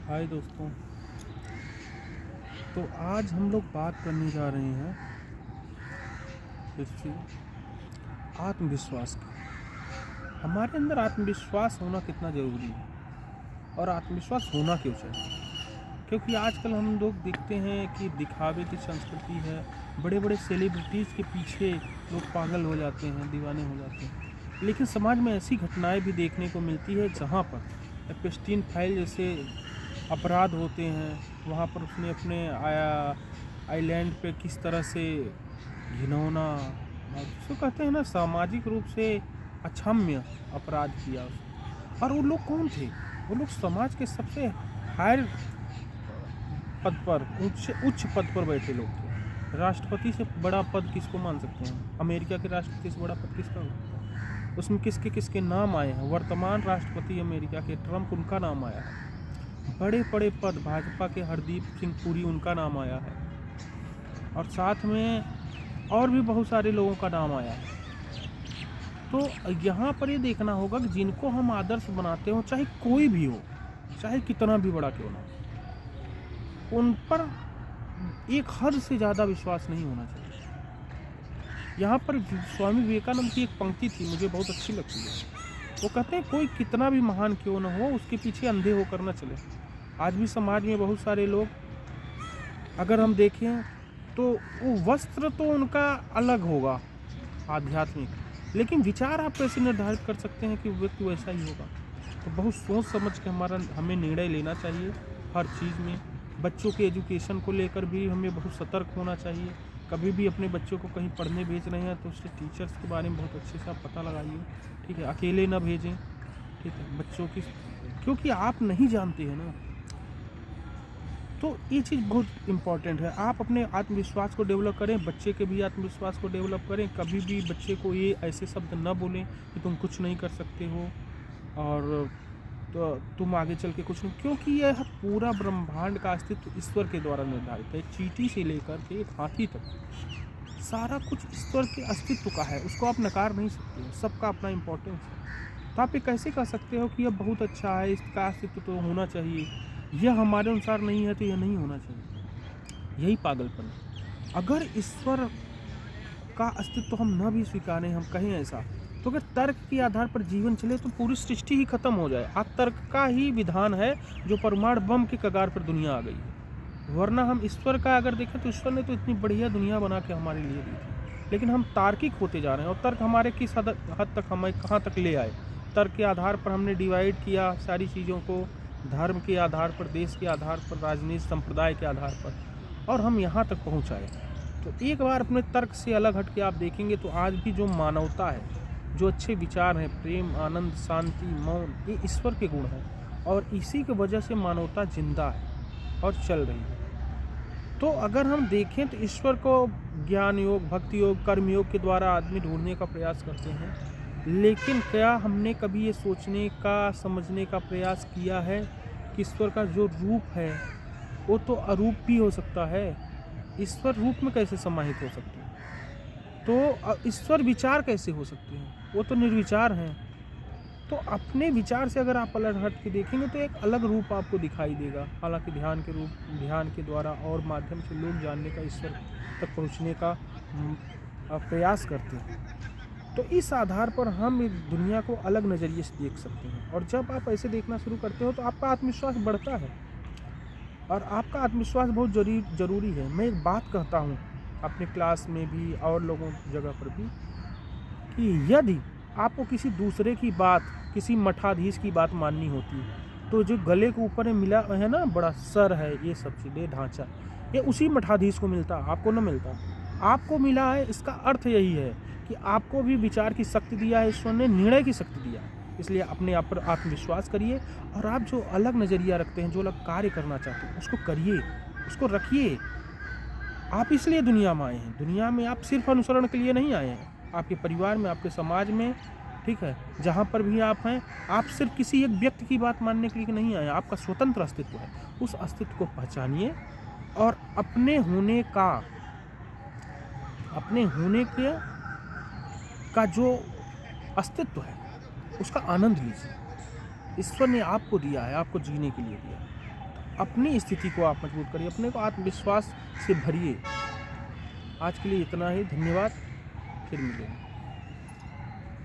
हाय दोस्तों। तो आज हम लोग बात करने जा रहे हैं फिर से आत्मविश्वास की। हमारे अंदर आत्मविश्वास होना कितना ज़रूरी है और आत्मविश्वास होना क्यों चाहिए। क्योंकि आजकल हम लोग देखते हैं कि दिखावे की संस्कृति है। बड़े बड़े सेलिब्रिटीज़ के पीछे लोग पागल हो जाते हैं, दीवाने हो जाते हैं। लेकिन समाज में ऐसी घटनाएं भी देखने को मिलती है जहाँ पर एप्स्टीन फाइल जैसे अपराध होते हैं। वहाँ पर उसने अपने आइलैंड पे किस तरह से घिनौना और जिसको कहते हैं ना सामाजिक रूप से अक्षम्य अपराध किया उसने। और वो लोग कौन थे? वो लोग समाज के सबसे हायर पद पर, उच्च पद पर बैठे लोग थे। राष्ट्रपति से बड़ा पद किसको मान सकते हैं? अमेरिका के राष्ट्रपति से बड़ा पद किसका हो सकता है? उसमें किसके किसके नाम आए हैं? वर्तमान राष्ट्रपति अमेरिका के ट्रंप, उनका नाम आया है। बड़े बड़े पद भाजपा के हरदीप सिंह पुरी, उनका नाम आया है। और साथ में और भी बहुत सारे लोगों का नाम आया है। तो यहाँ पर ये देखना होगा कि जिनको हम आदर्श बनाते हो, चाहे कोई भी हो, चाहे कितना भी बड़ा क्यों ना हो, उन पर एक हद से ज़्यादा विश्वास नहीं होना चाहिए। यहाँ पर स्वामी विवेकानंद की एक पंक्ति थी, मुझे बहुत अच्छी लगती है। वो कहते हैं कोई कितना भी महान क्यों ना हो, उसके पीछे अंधे होकर न चले। आज भी समाज में बहुत सारे लोग, अगर हम देखें तो वो वस्त्र तो उनका अलग होगा आध्यात्मिक, लेकिन विचार आप कैसे निर्धारित कर सकते हैं कि व्यक्ति वैसा ही होगा। तो बहुत सोच समझ के हमें निर्णय लेना चाहिए हर चीज़ में। बच्चों के एजुकेशन को लेकर भी हमें बहुत सतर्क होना चाहिए। कभी भी अपने बच्चों को कहीं पढ़ने भेज रहे हैं तो उसके टीचर्स के बारे में बहुत अच्छे से आप पता लगाइए, ठीक है। अकेले ना भेजें, ठीक है, बच्चों की, क्योंकि आप नहीं जानते हैं ना। तो ये चीज़ बहुत इम्पॉर्टेंट है। आप अपने आत्मविश्वास को डेवलप करें, बच्चे के भी आत्मविश्वास को डेवलप करें। कभी भी बच्चे को ये ऐसे शब्द न बोलें कि तुम कुछ नहीं कर सकते हो और तो तुम आगे चल के कुछ नहीं, क्योंकि यह पूरा ब्रह्मांड का अस्तित्व ईश्वर के द्वारा निर्धारित है। चींटी से लेकर के एक हाथी तक सारा कुछ ईश्वर के अस्तित्व का है, उसको आप नकार नहीं सकते हो। सबका अपना इम्पोर्टेंस है। तो आप ये कैसे कह सकते हो कि यह बहुत अच्छा है, इसका अस्तित्व तो होना चाहिए, यह हमारे अनुसार नहीं है तो यह नहीं होना चाहिए? यही पागलपन है। अगर ईश्वर का अस्तित्व हम न भी स्वीकारें, हम कहें ऐसा, तो अगर तर्क के आधार पर जीवन चले तो पूरी सृष्टि ही खत्म हो जाए। आज तर्क का ही विधान है जो परमाणु बम के कगार पर दुनिया आ गई है। वरना हम ईश्वर का अगर देखें तो ईश्वर ने तो इतनी बढ़िया दुनिया बना के हमारे लिए दी थी, लेकिन हम तार्किक होते जा रहे हैं। और तर्क हमारे किस हद तक हमें कहाँ तक ले आए? तर्क के आधार पर हमने डिवाइड किया सारी चीज़ों को, धर्म के आधार पर, देश के आधार पर, राजनीति संप्रदाय के आधार पर, और हम यहाँ तक पहुँचाए। तो एक बार अपने तर्क से अलग हट के आप देखेंगे तो आज भी जो मानवता है, जो अच्छे विचार हैं, प्रेम, आनंद, शांति, मौन, ये ईश्वर के गुण हैं। और इसी की वजह से मानवता जिंदा है और चल रही है। तो अगर हम देखें तो ईश्वर को ज्ञान योग, भक्ति योग, कर्म योग के द्वारा आदमी ढूंढने का प्रयास करते हैं, लेकिन क्या हमने कभी ये सोचने का, समझने का प्रयास किया है कि ईश्वर का जो रूप है वो तो अरूप भी हो सकता है। ईश्वर रूप में कैसे समाहित हो सकते हैं? तो ईश्वर विचार कैसे हो सकते हैं? वो तो निर्विचार हैं। तो अपने विचार से अगर आप अलग हट के देखेंगे तो एक अलग रूप आपको दिखाई देगा। हालांकि ध्यान के द्वारा और माध्यम से लोग जानने का, ईश्वर तक पहुंचने का प्रयास करते हैं। तो इस आधार पर हम एक दुनिया को अलग नज़रिए से देख सकते हैं। और जब आप ऐसे देखना शुरू करते हो तो आपका आत्मविश्वास बढ़ता है। और आपका आत्मविश्वास बहुत ज़रूरी है। मैं एक बात कहता हूँ अपने क्लास में भी और लोगों की जगह पर भी, कि यदि आपको किसी दूसरे की बात, किसी मठाधीश की बात माननी होती तो जो गले के ऊपर मिला है ना, बड़ा सर है, ये सब चीज़ें, ढांचा, ये उसी मठाधीश को मिलता, आपको न मिलता। आपको मिला है, इसका अर्थ यही है कि आपको भी विचार की शक्ति दिया है ईश्वर ने, निर्णय की शक्ति दिया है। इसलिए अपने आप पर आत्मविश्वास करिए और आप जो अलग नज़रिया रखते हैं, जो अलग कार्य करना चाहते हैं, उसको करिए, उसको रखिए। आप इसलिए दुनिया में आए हैं। दुनिया में आप सिर्फ अनुसरण के लिए नहीं आए हैं। आपके परिवार में, आपके समाज में, ठीक है, जहाँ पर भी आप हैं, आप सिर्फ किसी एक व्यक्ति की बात मानने के लिए नहीं आए हैं। आपका स्वतंत्र अस्तित्व है। उस अस्तित्व को पहचानिए और अपने होने का जो अस्तित्व है उसका आनंद लीजिए। ईश्वर ने आपको दिया है, आपको जीने के लिए दिया है। अपनी स्थिति को आप मजबूत करिए, अपने को आत्मविश्वास से भरिए। आज के लिए इतना ही, धन्यवाद, फिर मिलेंगे।